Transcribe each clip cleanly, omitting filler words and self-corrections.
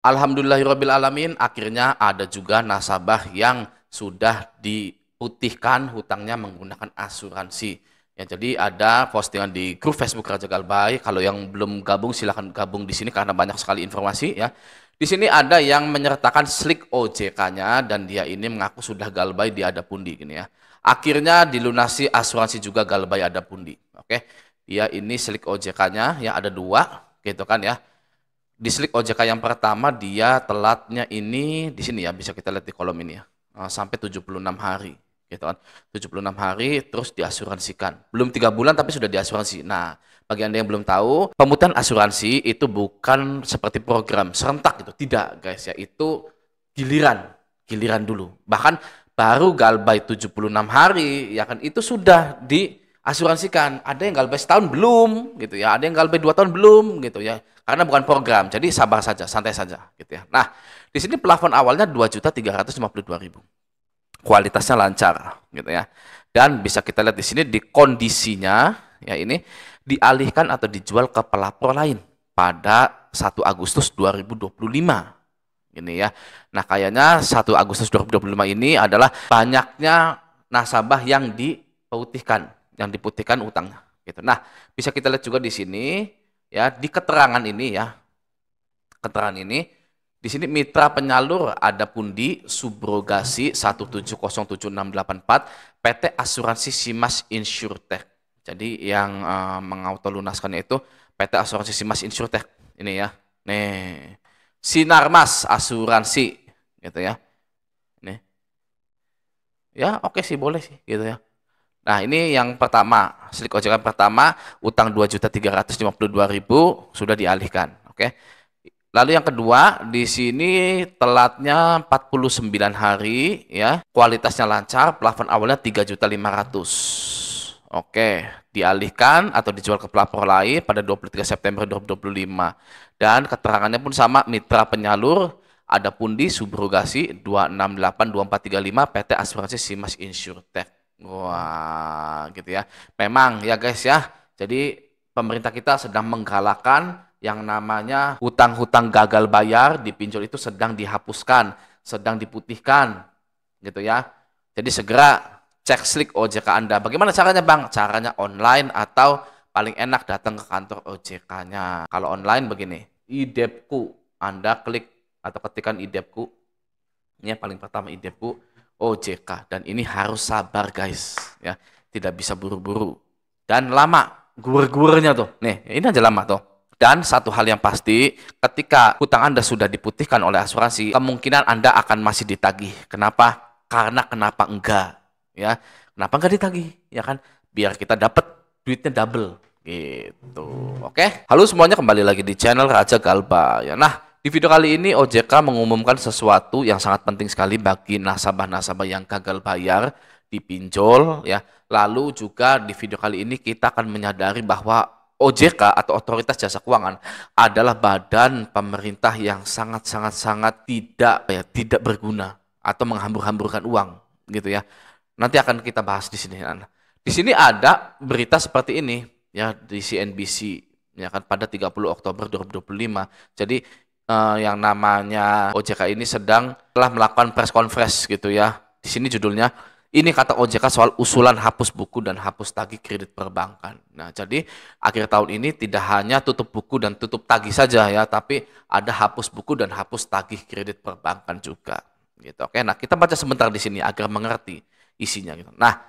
Alhamdulillahirabbil alamin, akhirnya ada juga nasabah yang sudah diputihkan hutangnya menggunakan asuransi. Ya, jadi ada postingan di grup Facebook Raja Galbay. Kalau yang belum gabung silahkan gabung di sini karena banyak sekali informasi ya. Di sini ada yang menyertakan slik OJK-nya dan dia ini mengaku sudah Galbay di Adapundi gini ya. Akhirnya dilunasi asuransi juga Galbay Adapundi. Oke. Dia ini slik OJK-nya ya ada dua gitu kan ya. Di slip OJK yang pertama dia telatnya ini di sini ya, bisa kita lihat di kolom ini ya. Sampai 76 hari gitu kan. 76 hari terus diasuransikan. Belum 3 bulan tapi sudah diasuransi. Nah, bagi Anda yang belum tahu, pemutihan asuransi itu bukan seperti program serentak gitu. Tidak, guys ya. Itu giliran, giliran dulu. Bahkan baru Galbay 76 hari ya kan itu sudah diasuransikan. Ada yang Galbay setahun belum gitu ya. Ada yang Galbay 2 tahun belum gitu ya. Karena bukan program, jadi sabar saja, santai saja, gitu ya. Nah, di sini plafon awalnya 2.352.000. Kualitasnya lancar, gitu ya. Dan bisa kita lihat di sini di kondisinya, ya ini dialihkan atau dijual ke pelapor lain pada 1 Agustus 2025. Ini ya. Nah, kayaknya 1 Agustus 2025 ini adalah banyaknya nasabah yang diputihkan utangnya, gitu. Nah, bisa kita lihat juga di sini. Ya, di keterangan ini ya. Keterangan ini di sini mitra penyalur ada Pundi Subrogasi 1707684 PT Asuransi Simas Insurtech. Jadi yang mengautolunaskannya itu PT Asuransi Simas Insurtech ini ya. Nih. Sinarmas Asuransi gitu ya. Nih. Ya, oke sih boleh sih gitu ya. Nah, ini yang pertama, slik OJK pertama, utang 2.352.000 sudah dialihkan, oke. Lalu yang kedua, di sini telatnya 49 hari ya, kualitasnya lancar, plafon awalnya 3.500.000. Oke, dialihkan atau dijual ke pelapor lain pada 23 September 2025. Dan keterangannya pun sama, mitra penyalur ada Pundi Subrogasi 2682435 PT Asuransi Simas Insurtech. Wah, gitu ya. Memang ya guys ya. Jadi pemerintah kita sedang menggalakkan yang namanya hutang-hutang gagal bayar di pinjol itu sedang dihapuskan, sedang diputihkan, gitu ya. Jadi segera cek slik OJK Anda. Bagaimana caranya, Bang? Caranya online atau paling enak datang ke kantor OJK-nya. Kalau online begini, IDEPku. Anda klik atau ketikkan IDEPku. Ini yang paling pertama IDEPku. OJK dan ini harus sabar guys ya, tidak bisa buru-buru dan lama gur-gurnya tuh nih, ini aja lama tuh. Dan satu hal yang pasti, ketika hutang Anda sudah diputihkan oleh asuransi, kemungkinan Anda akan masih ditagih. Kenapa? Karena kenapa enggak ya, kenapa enggak ditagih ya kan, biar kita dapat duitnya double gitu. Oke, halo semuanya, kembali lagi di channel Raja Galbay ya. Nah, di video kali ini OJK mengumumkan sesuatu yang sangat penting sekali bagi nasabah-nasabah yang gagal bayar di pinjol ya. Lalu juga di video kali ini kita akan menyadari bahwa OJK atau Otoritas Jasa Keuangan adalah badan pemerintah yang sangat tidak berguna atau menghambur-hamburkan uang gitu ya. Nanti akan kita bahas di sini. Di sini ada berita seperti ini ya di CNBC ya kan pada 30 Oktober 2025. Jadi yang namanya OJK ini telah melakukan press conference gitu ya. Di sini judulnya, ini kata OJK soal usulan hapus buku dan hapus tagih kredit perbankan. Nah, jadi akhir tahun ini tidak hanya tutup buku dan tutup tagih saja ya, tapi ada hapus buku dan hapus tagih kredit perbankan juga. Gitu. Oke, nah kita baca sebentar di sini agar mengerti isinya gitu. Nah,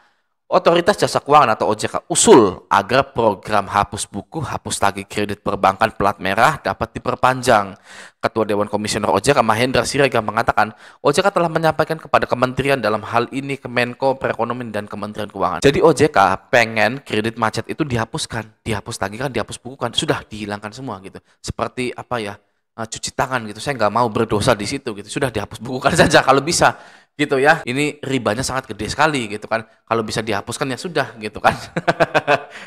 Otoritas Jasa Keuangan atau OJK usul agar program hapus buku, hapus tagih kredit perbankan plat merah dapat diperpanjang. Ketua Dewan Komisioner OJK Mahendra Siregar mengatakan, OJK telah menyampaikan kepada kementerian dalam hal ini Kemenko Perekonomian dan Kementerian Keuangan. Jadi OJK pengen kredit macet itu dihapuskan, dihapus tagih kan, dihapus buku kan, sudah dihilangkan semua gitu. Seperti apa ya? Cuci tangan gitu. Saya nggak mau berdosa di situ gitu. Sudah dihapus bukukan saja kalau bisa gitu ya. Ini ribanya sangat gede sekali gitu kan. Kalau bisa dihapuskan ya sudah gitu kan.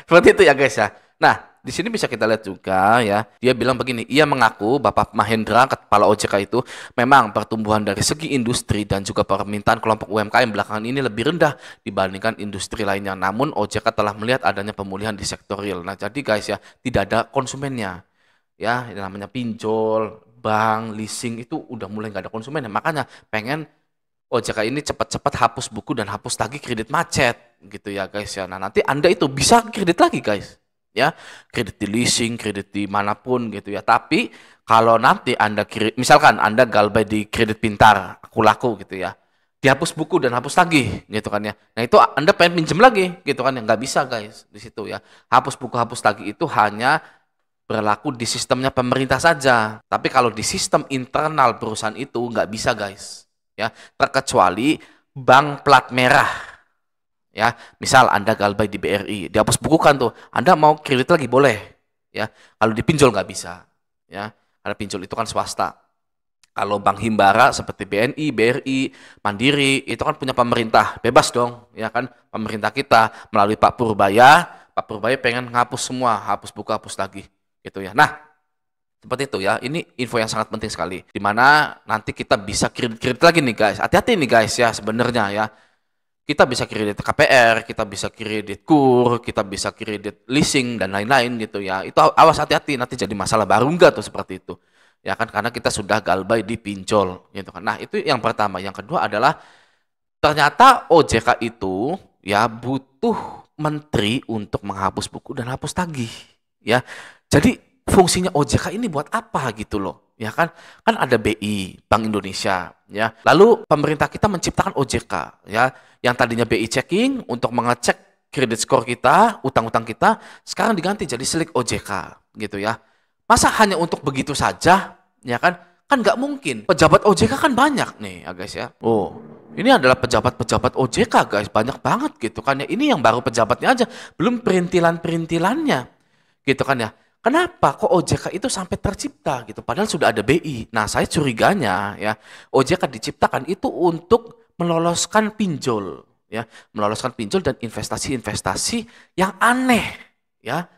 Seperti itu ya guys ya. Nah, di sini bisa kita lihat juga ya. Dia bilang begini, ia mengaku Bapak Mahendra, kepala OJK itu, memang pertumbuhan dari segi industri dan juga permintaan kelompok UMKM belakangan ini lebih rendah dibandingkan industri lainnya. Namun OJK telah melihat adanya pemulihan di sektor real. Nah, jadi guys ya, tidak ada konsumennya. Ya, ini namanya pinjol, bank, leasing itu udah mulai nggak ada konsumen ya. Makanya pengen OJK ini cepat-cepat hapus buku dan hapus tagih kredit macet gitu ya guys ya. Nah nanti Anda itu bisa kredit lagi guys ya, kredit di leasing, kredit di manapun gitu ya. Tapi kalau nanti Anda misalkan Anda galbay di kredit pintar, aku laku gitu ya, dihapus buku dan hapus tagih gitu kan ya. Nah itu Anda pengen pinjem lagi gitu kan ya, nggak bisa guys di situ ya. Hapus buku, hapus tagih itu hanya berlaku di sistemnya pemerintah saja. Tapi kalau di sistem internal perusahaan itu nggak bisa guys. Ya, terkecuali bank plat merah. Ya, misal Anda galbay di BRI, dihapus bukukan tuh. Anda mau kredit lagi boleh. Ya, kalau dipinjol nggak bisa. Ya, karena pinjol itu kan swasta. Kalau bank himbara seperti BNI, BRI, Mandiri itu kan punya pemerintah, bebas dong, ya kan? Pemerintah kita melalui Pak Purbaya pengen ngapus semua, hapus buku, hapus tagih gitu ya. Nah, seperti itu ya, ini info yang sangat penting sekali. Dimana nanti kita bisa kredit lagi nih guys. Hati-hati nih guys ya sebenarnya ya. Kita bisa kredit KPR, kita bisa kredit KUR, kita bisa kredit leasing dan lain-lain gitu ya. Itu awas hati-hati nanti jadi masalah baru enggak tuh seperti itu. Ya kan karena kita sudah galbay di pinjol gitu kan. Nah, itu yang pertama. Yang kedua adalah ternyata OJK itu ya butuh menteri untuk menghapus buku dan hapus tagih ya. Jadi fungsinya OJK ini buat apa gitu loh, ya kan? Kan ada BI, Bank Indonesia, ya. Lalu pemerintah kita menciptakan OJK, ya, yang tadinya BI checking untuk mengecek kredit skor kita, utang-utang kita, sekarang diganti jadi selik OJK, gitu ya. Masa hanya untuk begitu saja, ya kan? Kan nggak mungkin. Pejabat OJK kan banyak nih, ya guys ya. Oh, ini adalah pejabat-pejabat OJK, guys, banyak banget gitu kan ya. Ini yang baru pejabatnya aja, belum perintilan-perintilannya, gitu kan ya. Kenapa kok OJK itu sampai tercipta gitu? Padahal sudah ada BI. Nah, saya curiganya ya, OJK diciptakan itu untuk meloloskan pinjol ya, meloloskan pinjol dan investasi-investasi yang aneh ya.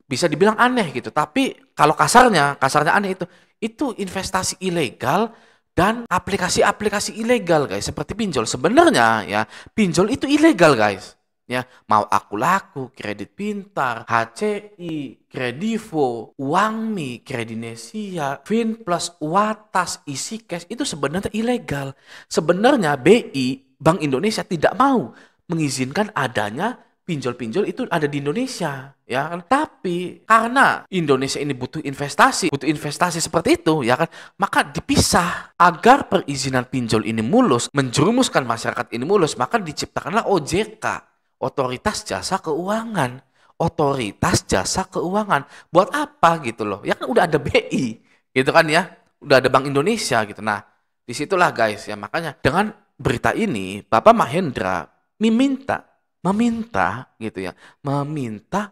Bisa dibilang aneh gitu, tapi kalau kasarnya aneh itu investasi ilegal dan aplikasi-aplikasi ilegal guys, seperti pinjol. Sebenarnya ya, pinjol itu ilegal guys. Ya, mau aku laku, kredit pintar, HCI, Kredivo, Uangmi, Kredinesia, Finplus, Watas, EasyCash itu sebenarnya ilegal. Sebenarnya BI, Bank Indonesia tidak mau mengizinkan adanya pinjol-pinjol itu ada di Indonesia, ya kan? Tapi karena Indonesia ini butuh investasi seperti itu, ya kan? Maka dipisah agar perizinan pinjol ini mulus, menjerumuskan masyarakat ini mulus, maka diciptakanlah OJK. Otoritas Jasa Keuangan. Otoritas Jasa Keuangan. Buat apa gitu loh? Ya kan udah ada BI, gitu kan ya. Udah ada Bank Indonesia gitu. Nah, disitulah guys ya. Makanya dengan berita ini, Bapak Mahendra meminta gitu ya. Meminta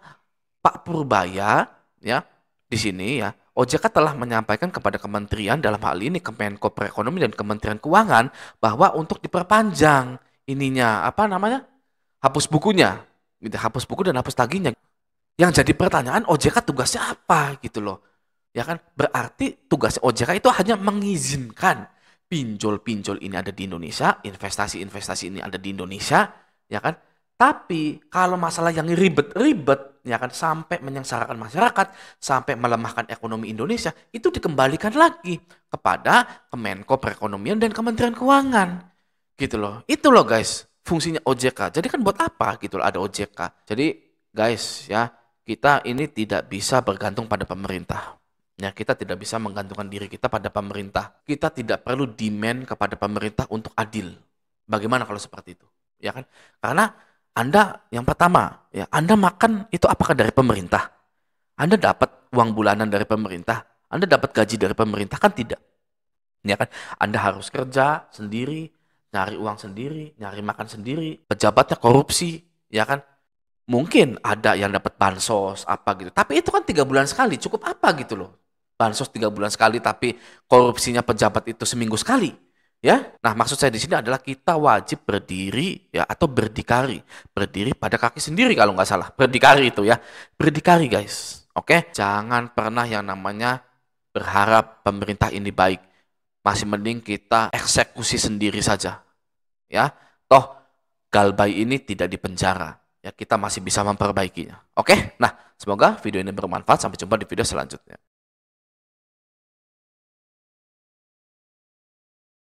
Pak Purbaya ya di sini ya. OJK telah menyampaikan kepada kementerian dalam hal ini Kemenko Perekonomian dan Kementerian Keuangan bahwa untuk diperpanjang ininya apa namanya? Hapus bukunya, gitu, hapus buku dan hapus tagihnya. Yang jadi pertanyaan OJK tugasnya apa gitu loh. Ya kan? Berarti tugas OJK itu hanya mengizinkan pinjol-pinjol ini ada di Indonesia, investasi-investasi ini ada di Indonesia, ya kan? Tapi kalau masalah yang ribet-ribet, ya kan, sampai menyengsarakan masyarakat, sampai melemahkan ekonomi Indonesia, itu dikembalikan lagi kepada Kemenko Perekonomian dan Kementerian Keuangan. Gitu loh. Itu loh guys, fungsinya OJK. Jadi kan buat apa gitu loh ada OJK. Jadi guys ya, kita ini tidak bisa bergantung pada pemerintah. Ya, kita tidak bisa menggantungkan diri kita pada pemerintah. Kita tidak perlu demand kepada pemerintah untuk adil. Bagaimana kalau seperti itu? Ya kan? Karena Anda yang pertama, ya, Anda makan itu apakah dari pemerintah? Anda dapat uang bulanan dari pemerintah? Anda dapat gaji dari pemerintah? Kan tidak. Ya kan? Anda harus kerja sendiri, nyari uang sendiri, nyari makan sendiri, pejabatnya korupsi, ya kan? Mungkin ada yang dapat bansos, apa gitu. Tapi itu kan 3 bulan sekali, cukup apa gitu loh. Bansos 3 bulan sekali, tapi korupsinya pejabat itu seminggu sekali. Ya, nah maksud saya di sini adalah kita wajib berdiri ya atau berdikari, berdiri pada kaki sendiri kalau nggak salah, berdikari itu ya, berdikari guys, oke? Jangan pernah yang namanya berharap pemerintah ini baik. Masih mending kita eksekusi sendiri saja. Ya, toh galbay ini tidak dipenjara. Ya, kita masih bisa memperbaikinya. Oke? Nah, semoga video ini bermanfaat. Sampai jumpa di video selanjutnya.